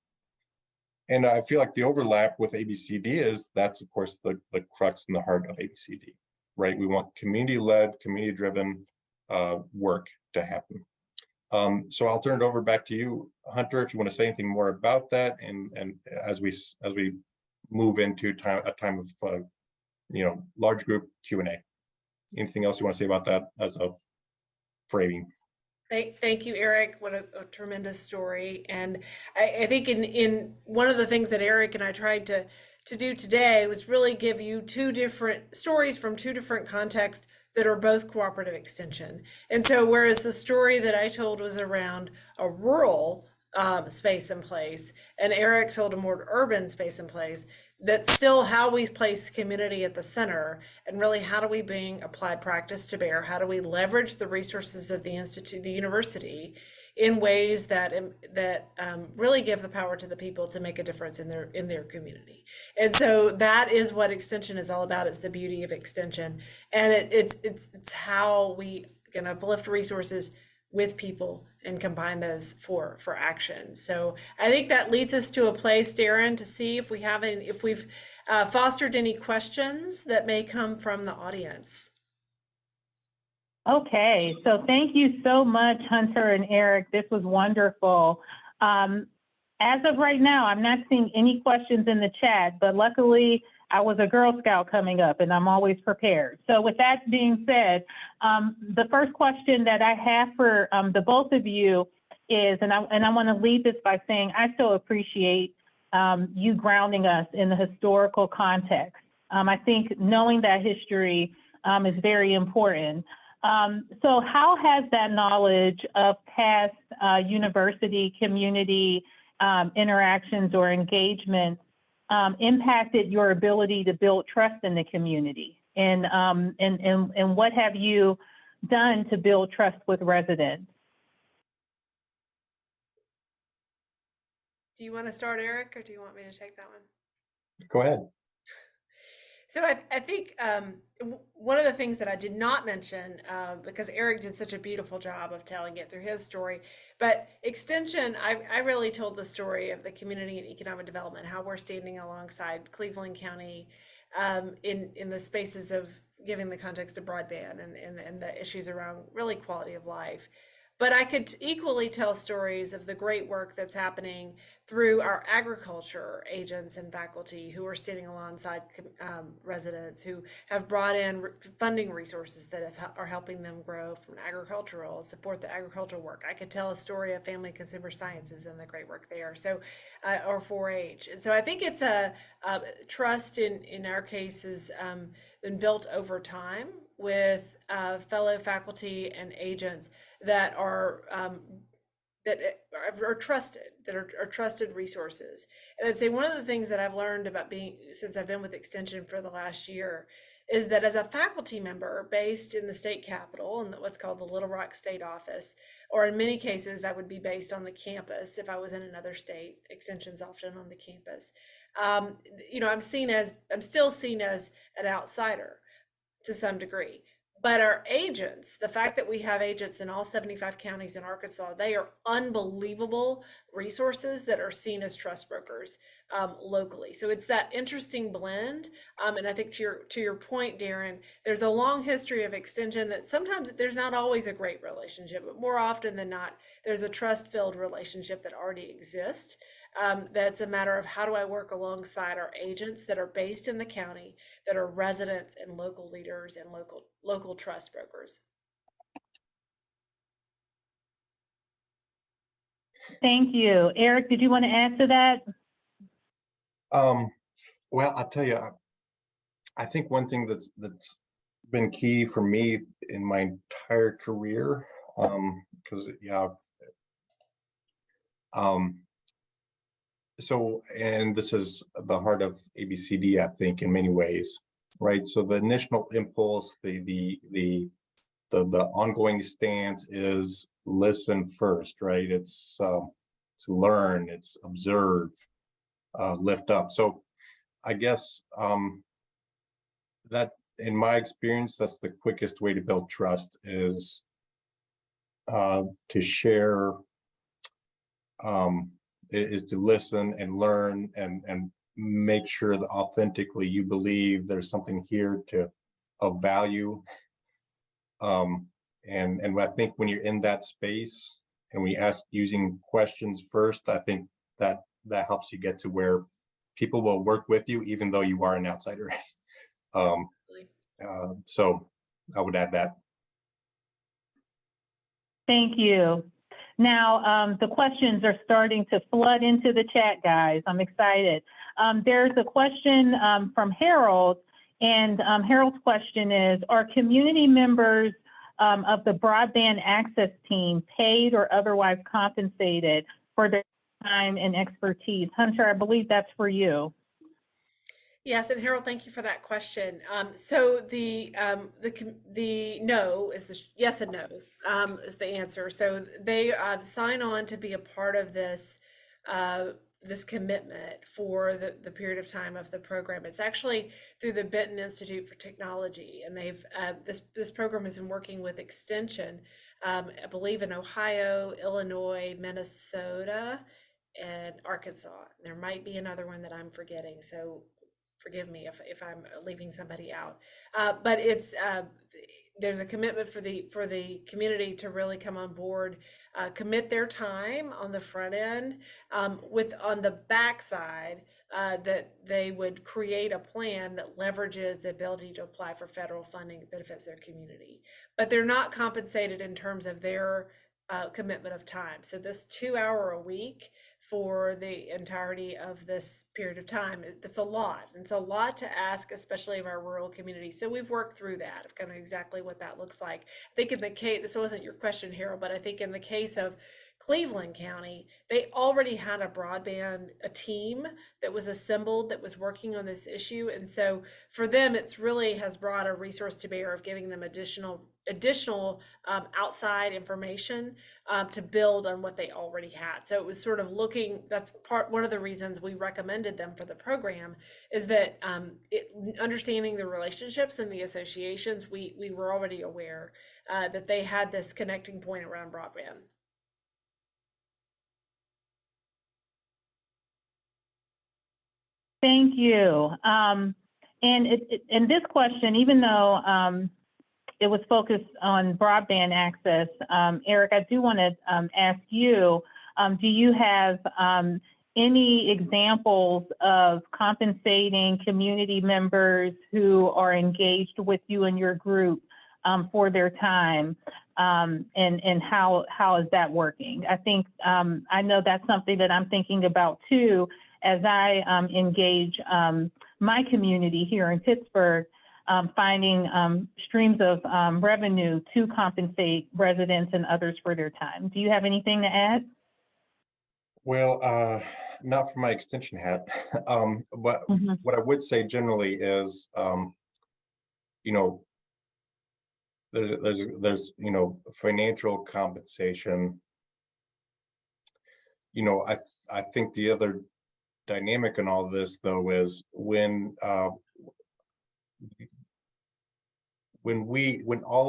S4: And I feel like the overlap with ABCD is, that's of course the crux and the heart of ABCD, right? We want community-led, community-driven work to happen. So I'll turn it over back to you, Hunter, if you want to say anything more about that, and as we move into a time of large group Q&A. Anything else you want to say about that as a framing?
S3: Thank you, Eric. What a tremendous story. And I think in one of the things that Eric and I tried to do today was really give you 2 different stories from 2 different contexts that are both cooperative extension. And so whereas the story that I told was around a rural space and place, and Eric told a more urban space and place, that's still how we place community at the center, and really how do we bring applied practice to bear? How do we leverage the resources of the institute, the university, in ways that really give the power to the people to make a difference in their community? And so that is what Extension is all about. It's the beauty of Extension, and it's how we can uplift resources with people and combine those for action. So I think that leads us to a place, Daren, to see if we've fostered any questions that may come from the audience.
S5: Okay, so thank you so much, Hunter and Eric. This was wonderful. As of right now, I'm not seeing any questions in the chat, but luckily I was a Girl Scout coming up, and I'm always prepared. So with that being said, the first question that I have for the both of you is, and I want to lead this by saying I so appreciate you grounding us in the historical context. I think knowing that history is very important. So how has that knowledge of past university community interactions or engagements impacted your ability to build trust in the community? And what have you done to build trust with residents?
S3: Do you want to start, Eric, or do you want me to take that one?
S4: Go ahead.
S3: So I think one of the things that I did not mention, because Eric did such a beautiful job of telling it through his story, but Extension, I really told the story of the community and economic development, how we're standing alongside Cleveland County in the spaces of giving the context of broadband and the issues around really quality of life. But I could equally tell stories of the great work that's happening through our agriculture agents and faculty who are standing alongside residents, who have brought in funding resources that are helping them grow from agricultural, support the agricultural work. I could tell a story of family consumer sciences and the great work there, so or 4-H. And so I think it's a trust in our case has been built over time with fellow faculty and agents that are trusted, that are trusted resources. And I'd say one of the things that I've learned about since I've been with Extension for the last year is that as a faculty member based in the state capitol in what's called the Little Rock State Office, or in many cases I would be based on the campus if I was in another state. Extension's often on the campus. I'm still seen as an outsider to some degree. But our agents, the fact that we have agents in all 75 counties in Arkansas, they are unbelievable resources that are seen as trust brokers locally. So it's that interesting blend. And I think to your point, Daren, there's a long history of Extension that sometimes there's not always a great relationship, but more often than not, there's a trust-filled relationship that already exists. That's a matter of how do I work alongside our agents that are based in the county, that are residents and local leaders and local trust brokers.
S5: Thank you. Eric, did you want to add to that?
S4: Well, I'll tell you, I think one thing that's been key for me in my entire career, because so, and this is the heart of ABCD, I think, in many ways, right? So the initial impulse, the ongoing stance is listen first, right? It's to learn, it's observe, lift up. So I guess that in my experience, that's the quickest way to build trust is to share, is to listen and learn and make sure that authentically you believe there's something here of value. And I think when you're in that space and we ask using questions first, I think that helps you get to where people will work with you, even though you are an outsider. So I would add that.
S5: Thank you. Now, the questions are starting to flood into the chat, guys. I'm excited. There's a question from Harold, and Harold's question is, are community members of the broadband access team paid or otherwise compensated for their time and expertise? Hunter, I believe that's for you.
S3: Yes, and Harold, thank you for that question. So the no is the yes and no is the answer. So they sign on to be a part of this this commitment for the period of time of the program. It's actually through the Benton Institute for Technology, and they've this program has been working with Extension, I believe in Ohio, Illinois, Minnesota, and Arkansas. There might be another one that I'm forgetting, so forgive me if I'm leaving somebody out. But it's there's a commitment for the community to really come on board, commit their time on the front end, with on the back side, that they would create a plan that leverages the ability to apply for federal funding that benefits their community. But they're not compensated in terms of their commitment of time. So this 2 hour a week for the entirety of this period of time, it's a lot. It's a lot to ask, especially of our rural community. So we've worked through that, of kind of exactly what that looks like. I think in the case, this wasn't your question, Harold, but I think in the case of Cleveland County, they already had a team that was assembled that was working on this issue. And so for them, it's really has brought a resource to bear of giving them additional outside information to build on what they already had. So it was sort of looking, that's one of the reasons we recommended them for the program, is that understanding the relationships and the associations, we were already aware that they had this connecting point around broadband.
S5: Thank you. And this question, even though it was focused on broadband access, Eric, I do want to ask you, do you have any examples of compensating community members who are engaged with you and your group for their time, and how is that working? I think, I know that's something that I'm thinking about too, as I engage my community here in Pittsburgh, finding streams of revenue to compensate residents and others for their time. Do you have anything to add?
S4: Well, not for my extension hat, but what I would say generally is, you know, there's you know, financial compensation. You know, I think the other dynamic in all of this though is when all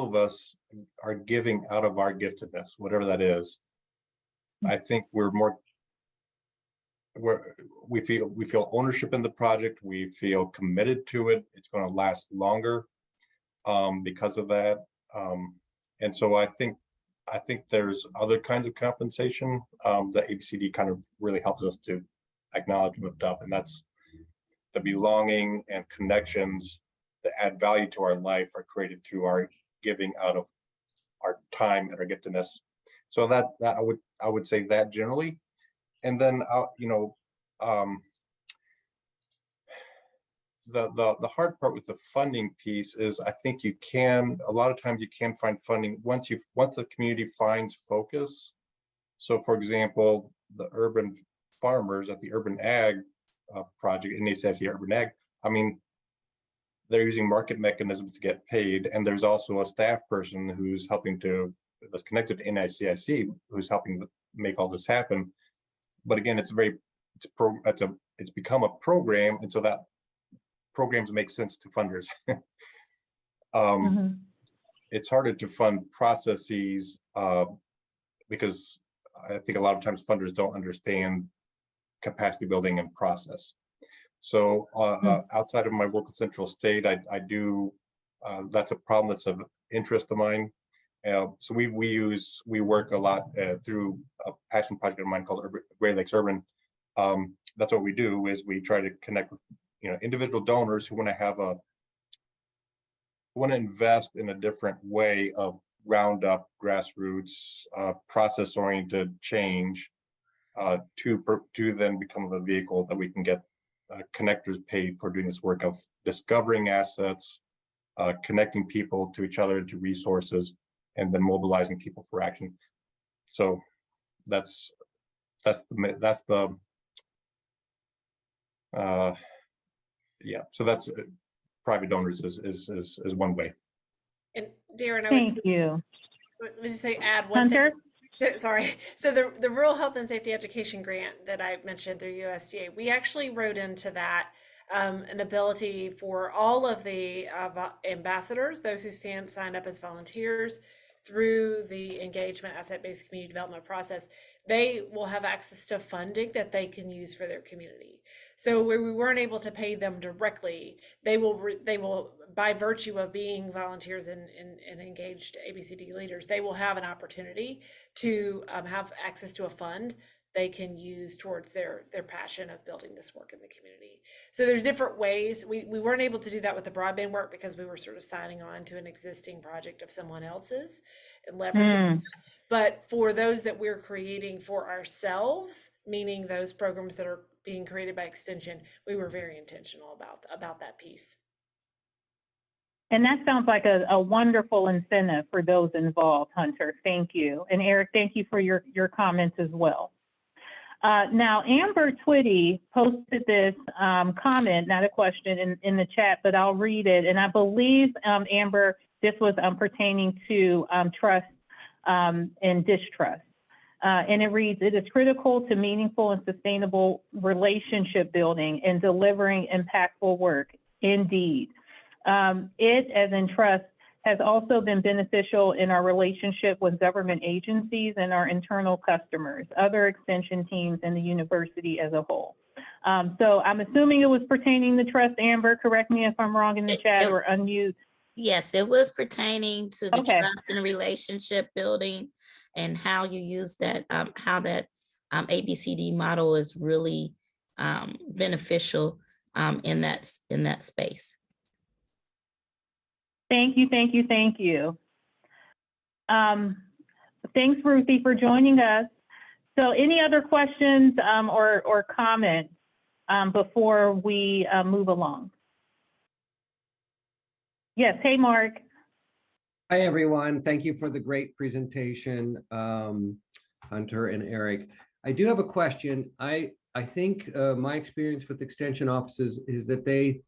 S4: of us are giving out of our giftedness, whatever that is, I think we feel ownership in the project. We feel committed to it. It's going to last longer because of that. And so I think there's other kinds of compensation that ABCD kind of really helps us to acknowledge and lift up, and that's the belonging and connections that add value to our life are created through our giving out of our time and our giftedness. So that I would say that generally, and then you know, the hard part with the funding piece is I think a lot of times you can find funding once the community finds focus. So for example, the urban farmers at the Urban Ag project, NACIC Urban Ag, I mean, they're using market mechanisms to get paid, and there's also a staff person that's connected to NACIC who's helping make all this happen. But again, it's become a program, and so that programs make sense to funders. It's harder to fund processes because I think a lot of times funders don't understand capacity building and process. So outside of my work with Central State, I do, that's a problem that's of interest of mine. So we work a lot through a passion project of mine called Great Lakes Urban. That's what we do, is we try to connect with, you know, individual donors who want to invest in a different way of ground up grassroots process-oriented change to then become the vehicle that we can get connectors paid for doing this work of discovering assets, connecting people to each other and to resources, and then mobilizing people for action. So that's the yeah. So that's private donors is one way.
S3: And Daren, I
S5: Thank you.
S3: would just say add one
S5: Hunter?
S3: thing. Sorry. So the Rural Health and Safety Education Grant that I mentioned through USDA, we actually wrote into that an ability for all of the ambassadors, those who signed up as volunteers through the engagement asset-based community development process, they will have access to funding that they can use for their community. So where we weren't able to pay them directly, they will by virtue of being volunteers and engaged ABCD leaders, they will have an opportunity to have access to a fund they can use towards their passion of building this work in the community. So there's different ways. We weren't able to do that with the broadband work because we were sort of signing on to an existing project of someone else's and leveraging. But for those that we're creating for ourselves, meaning those programs that are being created by Extension, we were very intentional about that piece.
S5: And that sounds like a wonderful incentive for those involved, Hunter. Thank you. And Eric, thank you for your comments as well. Now, Amber Twitty posted this comment, not a question, in the chat, but I'll read it. And I believe, Amber, this was pertaining to trust and distrust. And it reads, it is critical to meaningful and sustainable relationship building and delivering impactful work. Indeed. It, as in trust, has also been beneficial in our relationship with government agencies and our internal customers, other extension teams, and the university as a whole. So I'm assuming it was pertaining to trust, Amber. Correct me if I'm wrong in the chat or unmute.
S6: Yes, it was pertaining to the
S5: Okay.
S6: trust and relationship building and how you use that, how that ABCD model is really beneficial in that space.
S5: Thank you, thank you, thank you. Thanks, Ruthie, for joining us. So any other questions or comments before we move along? Yes, hey, Mark.
S7: Hi, everyone. Thank you for the great presentation, Hunter and Eric. I do have a question. I think my experience with extension offices is that they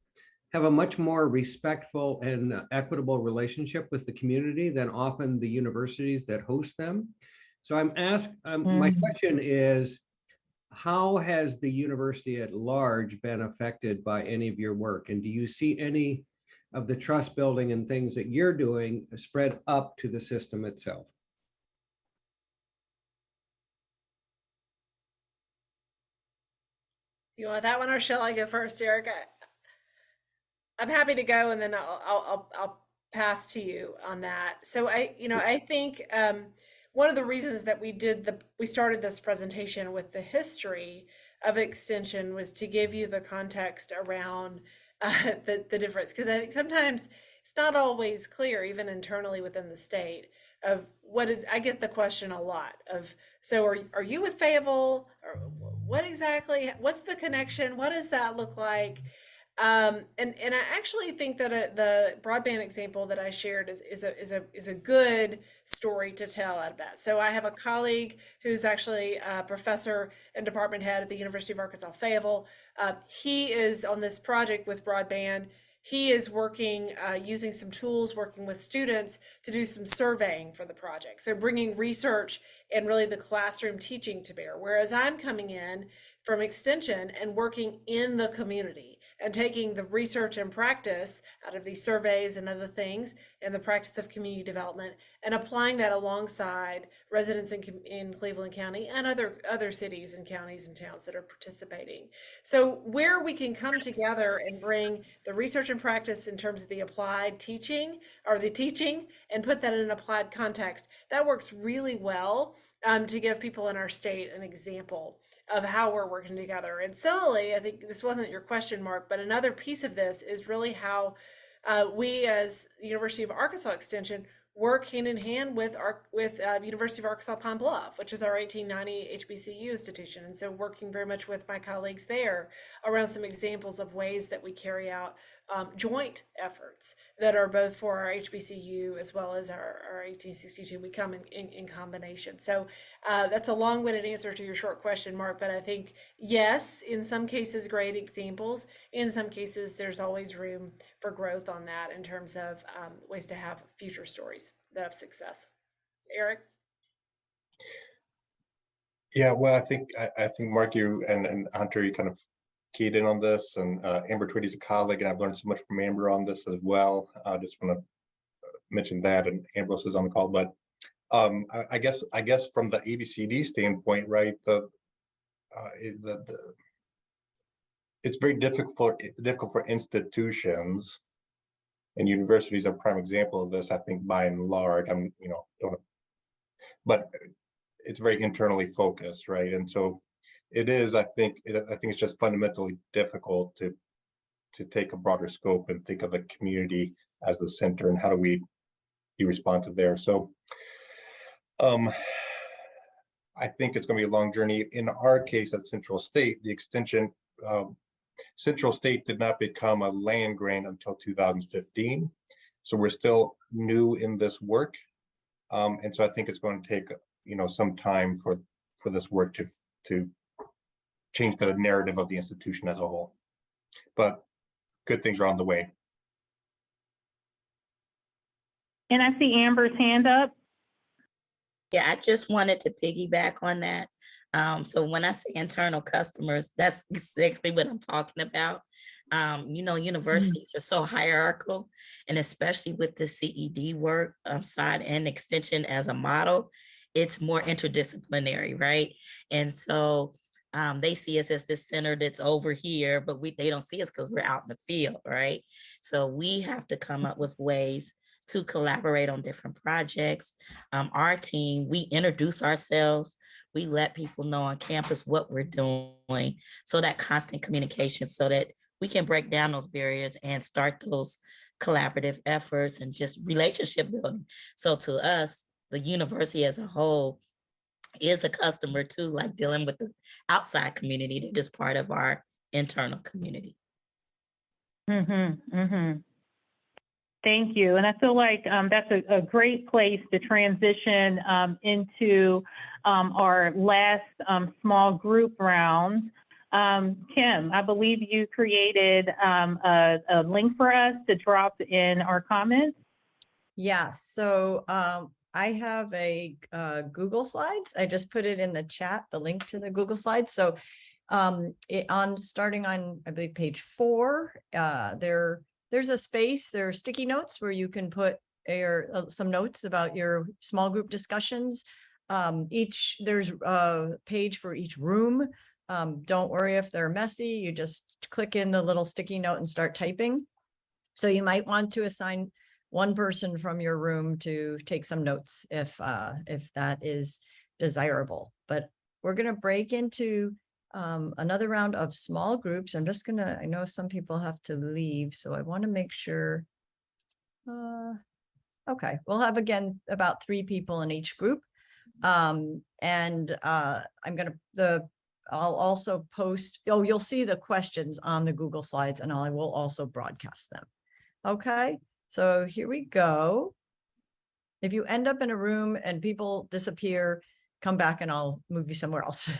S7: have a much more respectful and equitable relationship with the community than often the universities that host them. So I'm asked, my question is, how has the university at large been affected by any of your work? And do you see any of the trust building and things that you're doing spread up to the system itself?
S3: You want that one, or shall I go first, Eric? I'm happy to go, and then I'll pass to you on that. So I think one of the reasons that we started this presentation with the history of extension was to give you the context around the difference, because I think sometimes it's not always clear, even internally within the state, of what is. I get the question a lot of, so are you with Fayetteville, or what exactly? What's the connection? What does that look like? And I actually think that the broadband example that I shared is a good story to tell out of that. So I have a colleague who's actually a professor and department head at the University of Arkansas-Fayetteville. He is on this project with broadband. He is working, using some tools, working with students to do some surveying for the project. So bringing research and really the classroom teaching to bear. Whereas I'm coming in from extension and working in the community and taking the research and practice out of these surveys and other things and the practice of community development and applying that alongside residents in Cleveland County and other cities and counties and towns that are participating. So where we can come together and bring the research and practice in terms of the applied teaching or the teaching and put that in an applied context, that works really well to give people in our state an example of how we're working together. And similarly, I think this wasn't your question, Mark, but another piece of this is really how we as the University of Arkansas Extension work hand in hand with University of Arkansas Pine Bluff, which is our 1890 HBCU institution. And so working very much with my colleagues there around some examples of ways that we carry out joint efforts that are both for our HBCU as well as our 1862. We come in combination. So that's a long-winded answer to your short question, Mark, but I think, yes, in some cases, great examples. In some cases, there's always room for growth on that in terms of ways to have future stories that have success. Eric?
S4: Yeah, well, I think Mark, you and Hunter, you kind of keyed in on this, and Amber Twitty's a colleague, and I've learned so much from Amber on this as well. I just want to mention that, and Ambrose is on the call, but I guess from the ABCD standpoint, right, it's very difficult for institutions, and universities are a prime example of this. I think by and large, but it's very internally focused, right? And so it is, I think it's just fundamentally difficult to take a broader scope and think of the community as the center, and how do we be responsive there. So I think it's going to be a long journey. In our case at Central State, the extension, Central State did not become a land grant until 2015. So we're still new in this work. And so I think it's going to take, some time for this work to change the narrative of the institution as a whole. But good things are on the way.
S5: And I see Amber's hand up.
S6: Yeah, I just wanted to piggyback on that. So when I say internal customers, that's exactly what I'm talking about. Universities are so hierarchical, and especially with the CED work side and extension as a model, it's more interdisciplinary, right? And so they see us as this center that's over here, but they don't see us because we're out in the field, right? So we have to come up with ways to collaborate on different projects. Our team, we introduce ourselves. We let people know on campus what we're doing. So that constant communication, so that we can break down those barriers and start those collaborative efforts and just relationship building. So to us, the university as a whole is a customer too, like dealing with the outside community. They're just part of our internal community.
S5: Thank you. And I feel like that's a great place to transition into our last small group round. Kim, I believe you created a link for us to drop in our comments.
S1: Yeah, so I have a Google Slides. I just put it in the chat, the link to the Google Slides. So starting on, I believe, page 4, there's a space, there are sticky notes where you can put some notes about your small group discussions. There's a page for each room. Don't worry if they're messy, you just click in the little sticky note and start typing. So you might want to assign one person from your room to take some notes if that is desirable. But we're going to break into another round of small groups. I know some people have to leave, so I want to make sure. Okay, we'll have again about 3 people in each group. I'll also post, you'll see the questions on the Google Slides, and I will also broadcast them. Okay, so here we go. If you end up in a room and people disappear, come back and I'll move you somewhere else.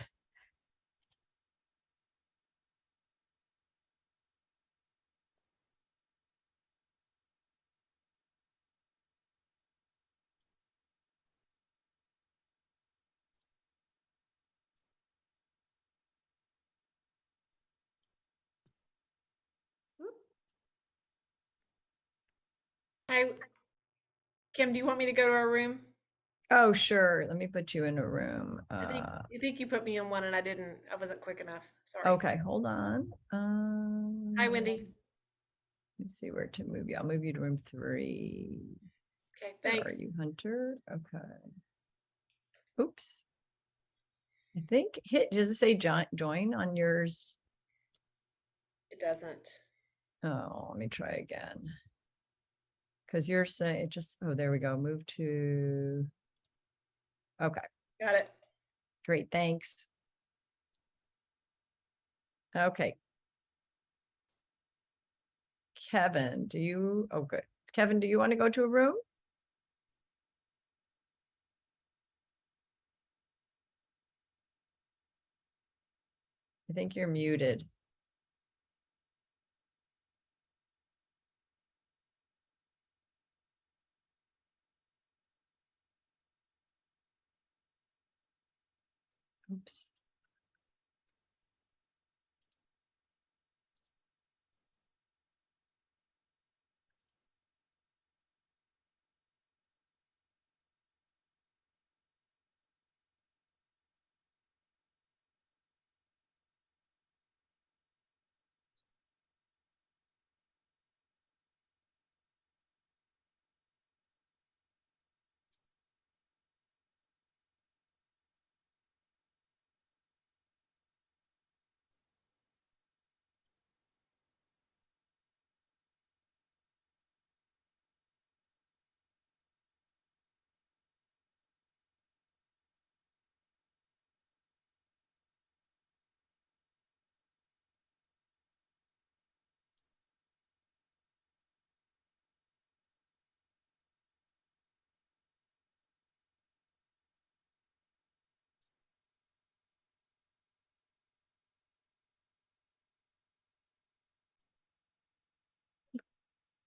S3: Hi, Kim, do you want me to go to our room?
S1: Oh, sure. Let me put you in a room.
S3: I think you put me in one and I wasn't quick enough. Sorry.
S1: Okay, hold on.
S3: Hi, Wendy.
S1: Let's see where to move you. I'll move you to room 3.
S3: Okay,
S1: Where
S3: thanks.
S1: are you, Hunter? Okay. Oops. I think does it say join on yours?
S3: It doesn't.
S1: Oh, let me try again. Because you're saying oh, there we go. Move to, okay.
S3: Got it.
S1: Great, thanks. Okay. Kevin, oh, good. Kevin, do you want to go to a room? I think you're muted. Oops.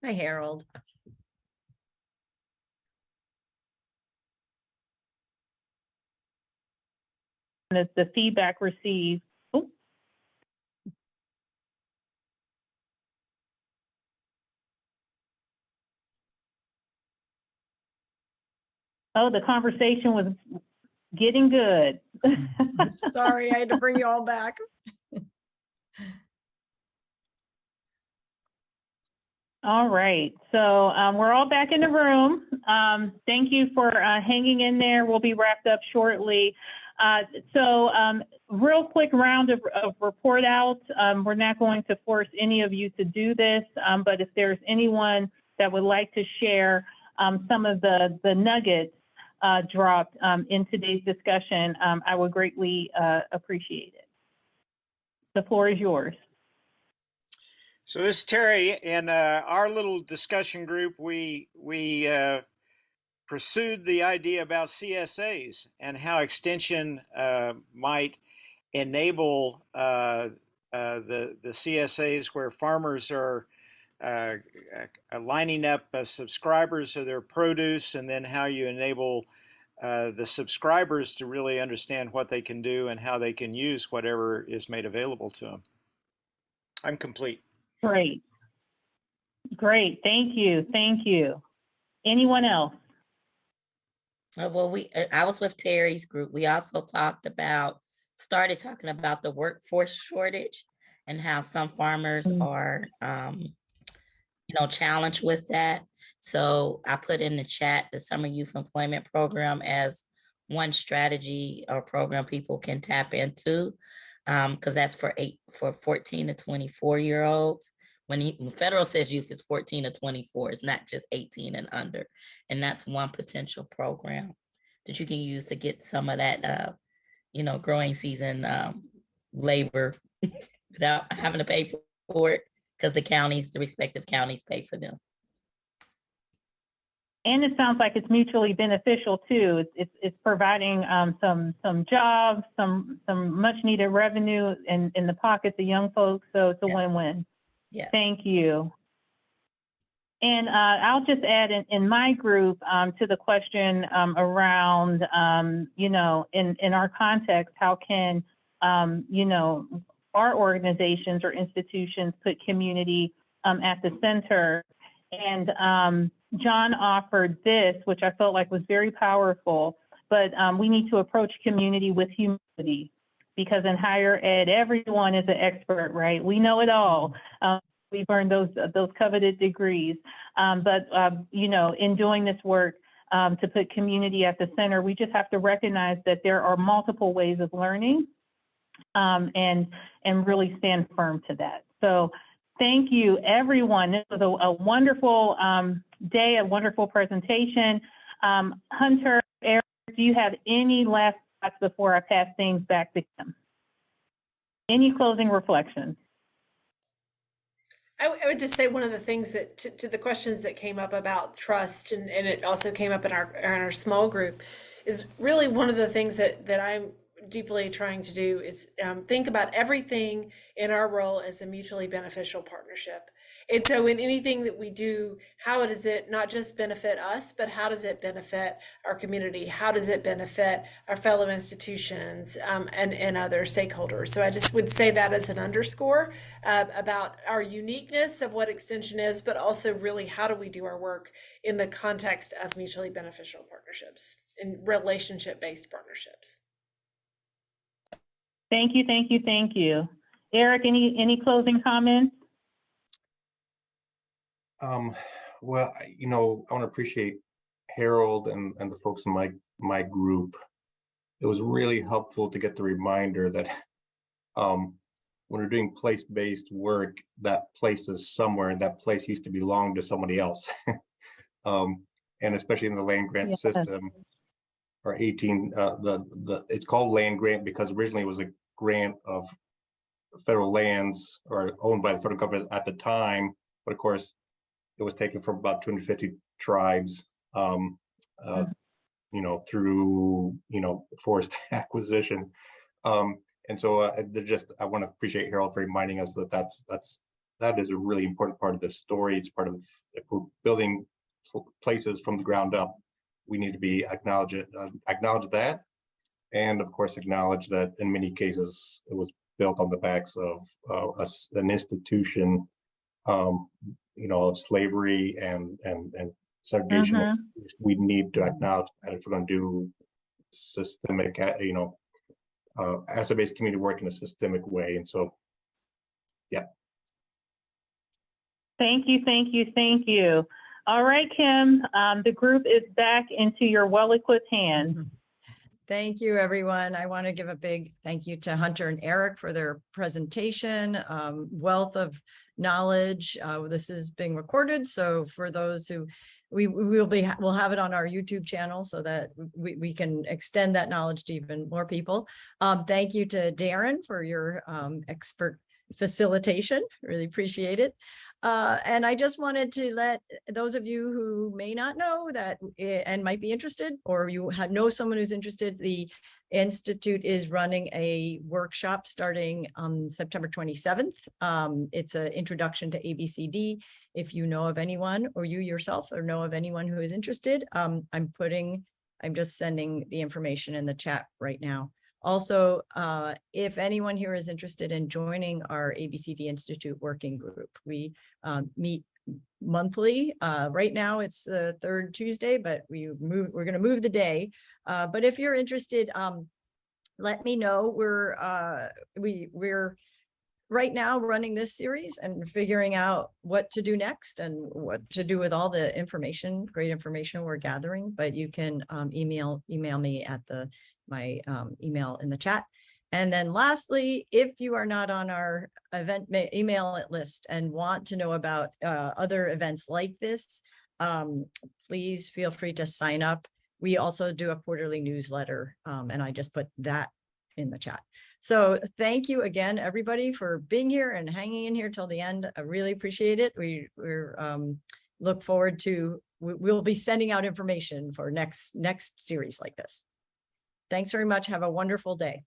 S1: Hi, Harold.
S5: The feedback received. Oh. Oh, the conversation was getting good.
S1: Sorry, I had to bring you all back.
S5: All right, so we're all back in the room. Thank you for hanging in there. We'll be wrapped up shortly. Real quick round of report outs. We're not going to force any of you to do this, but if there's anyone that would like to share some of the nuggets dropped in today's discussion, I would greatly appreciate it. The floor is yours.
S8: So this is Terry. In our little discussion group, we pursued the idea about CSAs and how extension might enable the CSAs where farmers are lining up subscribers of their produce, and then how you enable the subscribers to really understand what they can do and how they can use whatever is made available to them. I'm complete.
S5: Great. Great. Thank you. Thank you. Anyone else?
S6: Well, I was with Terry's group. We also started talking about the workforce shortage and how some farmers are, challenged with that. So I put in the chat the Summer Youth Employment Program as one strategy or program people can tap into, because that's for 14 to 24-year-olds. When federal says youth is 14 to 24, it's not just 18 and under. And that's one potential program that you can use to get some of that, growing season labor without having to pay for it, because the respective counties pay for them.
S5: And it sounds like it's mutually beneficial too. It's providing some jobs, some much needed revenue in the pockets of young folks. So it's a win-win.
S6: Yes.
S5: Thank you. And I'll just add in my group to the question around, in our context, how can, our organizations or institutions put community at the center? And John offered this, which I felt like was very powerful, but we need to approach community with humility, because in higher ed, everyone is an expert, right? We know it all. We've earned those coveted degrees. But in doing this work to put community at the center, we just have to recognize that there are multiple ways of learning and really stand firm to that. So thank you, everyone. This was a wonderful day, a wonderful presentation. Hunter, Eric, do you have any last thoughts before I pass things back to Kim? Any closing reflections?
S3: I would just say one of the things that to the questions that came up about trust, and it also came up in our small group, is really one of the things that I'm deeply trying to do is think about everything in our role as a mutually beneficial partnership. And so in anything that we do, how does it not just benefit us, but how does it benefit our community? How does it benefit our fellow institutions and other stakeholders? So I just would say that as an underscore about our uniqueness of what Extension is, but also really how do we do our work in the context of mutually beneficial partnerships and relationship-based partnerships.
S5: Thank you, thank you, thank you. Eric, any closing comments?
S4: Well, I want to appreciate Harold and the folks in my group. It was really helpful to get the reminder that when we're doing place-based work, that place is somewhere, and that place used to belong to somebody else. And especially in the land grant system, or 18, it's called land grant because originally it was a grant of federal lands or owned by the federal government at the time, but of course it was taken from about 250 tribes, through forced acquisition, and so I want to appreciate Harold for reminding us that that's that is a really important part of this story. It's part of, if we're building places from the ground up, we need to be acknowledge that, and of course acknowledge that in many cases it was built on the backs of an institution, of slavery and segregation. We need to acknowledge that if we're going to do systemic, asset-based community work in a systemic way. And so, yeah.
S5: Thank you, thank you, thank you. All right, Kim, the group is back into your well-equipped hands.
S1: Thank you, everyone. I want to give a big thank you to Hunter and Eric for their presentation, wealth of knowledge. This is being recorded, so for those who we'll have it on our YouTube channel so that we can extend that knowledge to even more people. Thank you to Daren for your expert facilitation. Really appreciate it. And I just wanted to let those of you who may not know that and might be interested, or you know someone who's interested, the Institute is running a workshop starting on September 27th. It's an introduction to ABCD. If you know of anyone, or you yourself or know of anyone who is interested, I'm just sending the information in the chat right now. Also, if anyone here is interested in joining our ABCD Institute working group, we meet monthly. Right now it's the third Tuesday, but we're going to move the day. But if you're interested, let me know. We're right now running this series and figuring out what to do next and what to do with all the great information we're gathering. But you can email me at my email in the chat. And then lastly, if you are not on our event email list and want to know about other events like this, please feel free to sign up. We also do a quarterly newsletter, and I just put that in the chat. So thank you again, everybody, for being here and hanging in here till the end. I really appreciate it. We're look forward to, we'll be sending out information for next series like this. Thanks very much. Have a wonderful day.